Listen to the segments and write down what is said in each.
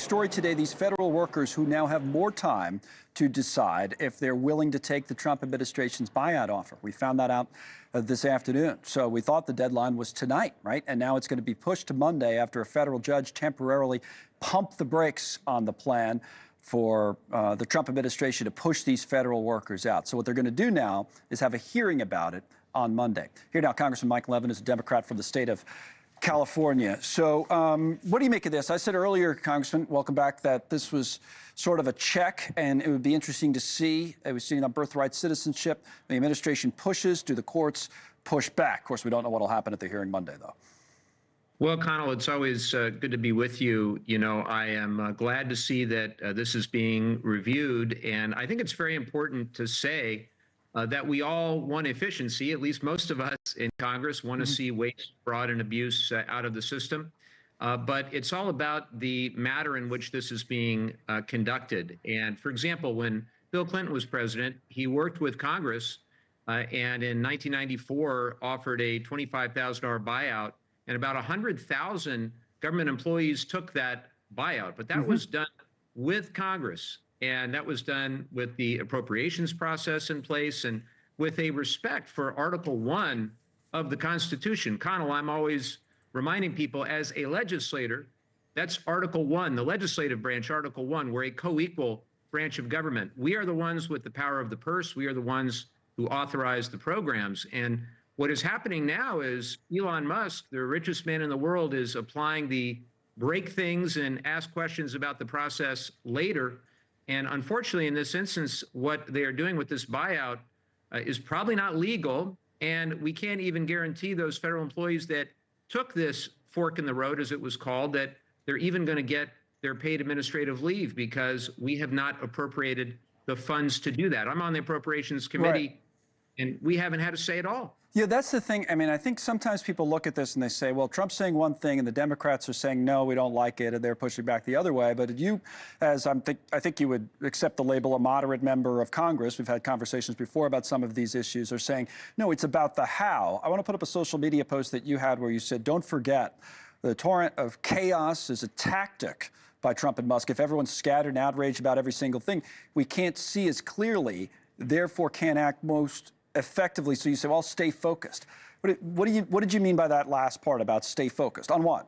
story today, these federal workers who now have more time to decide if they're willing to take the Trump administration's buyout offer. We found that out this afternoon. So we thought the deadline was tonight, right? And now it's going to be pushed to Monday after a federal judge temporarily pumped the brakes on the plan for the Trump administration to push these federal workers out. So what they're going to do now is have a hearing about it on Monday. Here now, Congressman Mike Levin is a Democrat from the state of California. So what do you make of this? I said earlier, Congressman, welcome back, that this was sort of a check, and it would be interesting to see. We've seen on birthright citizenship, the administration pushes, do the courts push back? Of course, we don't know what will happen at the hearing Monday, though. Well, Connell, it's always good to be with you. You know, I am glad to see that this is being reviewed, and I think it's very important to say that we all want efficiency. At least most of us in Congress want to see waste, fraud, and abuse out of the system. But it's all about the matter in which this is being conducted. And for example, when Bill Clinton was president, he worked with Congress and in 1994 offered a $25,000 buyout, and about 100,000 government employees took that buyout. But that was done with Congress. And that was done with the appropriations process in place and with a respect for Article 1 of the Constitution. Connell, I'm always reminding people, as a legislator, that's Article 1, the legislative branch, Article 1. We're a co-equal branch of government. We are the ones with the power of the purse. We are the ones who authorize the programs. And what is happening now is Elon Musk, the richest man in the world, is applying the break things and ask questions about the process later. And unfortunately, in this instance, what they are doing with this buyout is probably not legal. And we can't even guarantee those federal employees that took this fork in the road, as it was called, that they're even going to get their paid administrative leave, because we have not appropriated the funds to do that. I'm on the Appropriations Committee, and we haven't had a say at all. Yeah, that's the thing. I mean, I think sometimes people look at this and they say, well, Trump's saying one thing and the Democrats are saying, no, we don't like it, and they're pushing back the other way. But you, I think you would accept the label a moderate member of Congress. We've had conversations before about some of these issues, are saying, no, it's about the how. I want to put up a social media post that you had where you said, don't forget, the torrent of chaos is a tactic by Trump and Musk. If everyone's scattered and outraged about every single thing, we can't see as clearly, therefore can't act most effectively. So you say, well, stay focused. What did you mean by that last part about stay focused? On what?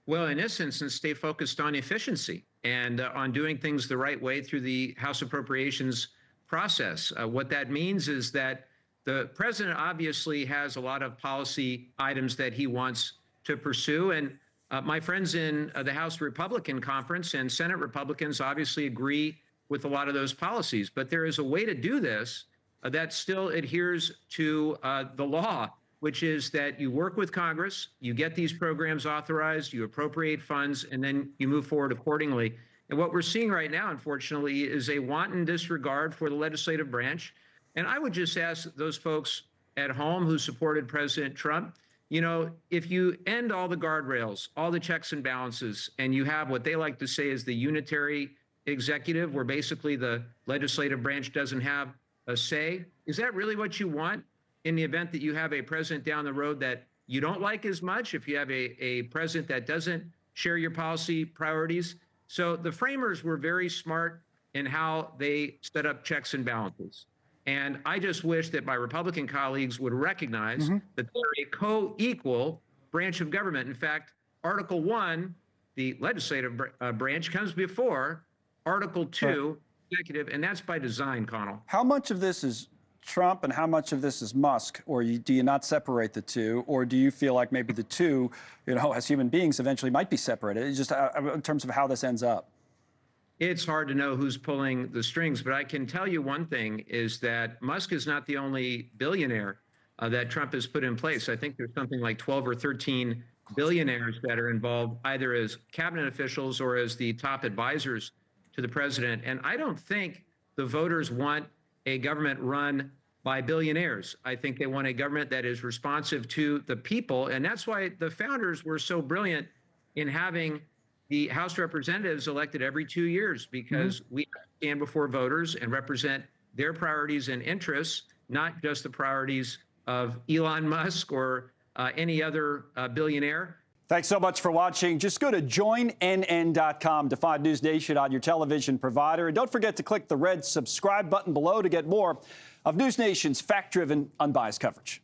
Well, in this instance, stay focused on efficiency and on doing things the right way through the House Appropriations process. What that means is that the president obviously has a lot of policy items that he wants to pursue. And my friends in the House Republican Conference and Senate Republicans obviously agree with a lot of those policies. But there is a way to do this that still adheres to the law, which is that you work with Congress, you get these programs authorized, you appropriate funds, and then you move forward accordingly. And what we're seeing right now, unfortunately, is a wanton disregard for the legislative branch. And I would just ask those folks at home who supported President Trump, you know, if you end all the guardrails, all the checks and balances, and you have what they like to say is the unitary executive, where basically the legislative branch doesn't have a say, is that really what you want in the event that you have a president down the road that you don't like as much, if you have a president that doesn't share your policy priorities? So the framers were very smart in how they set up checks and balances. And I just wish that my Republican colleagues would recognize that they're a co-equal branch of government. In fact, Article 1, the legislative branch, comes before Article 2, executive, and that's by design, Connell. How much of this is Trump and how much of this is Musk? Or do you not separate the two? Or do you feel like maybe the two, you know, as human beings eventually might be separated? It's just in terms of how this ends up. It's hard to know who's pulling the strings, but I can tell you one thing is that Musk is not the only billionaire that Trump has put in place. I think there's something like 12 or 13 billionaires that are involved either as cabinet officials or as the top advisors to the president. And I don't think the voters want a government run by billionaires. I think they want a government that is responsive to the people. And that's why the founders were so brilliant in having the House Representatives elected every 2 years, because we stand before voters and represent their priorities and interests, not just the priorities of Elon Musk or any other billionaire. Thanks so much for watching. Just go to joinnn.com to find News Nation on your television provider. And don't forget to click the red subscribe button below to get more of News Nation's fact-driven, unbiased coverage.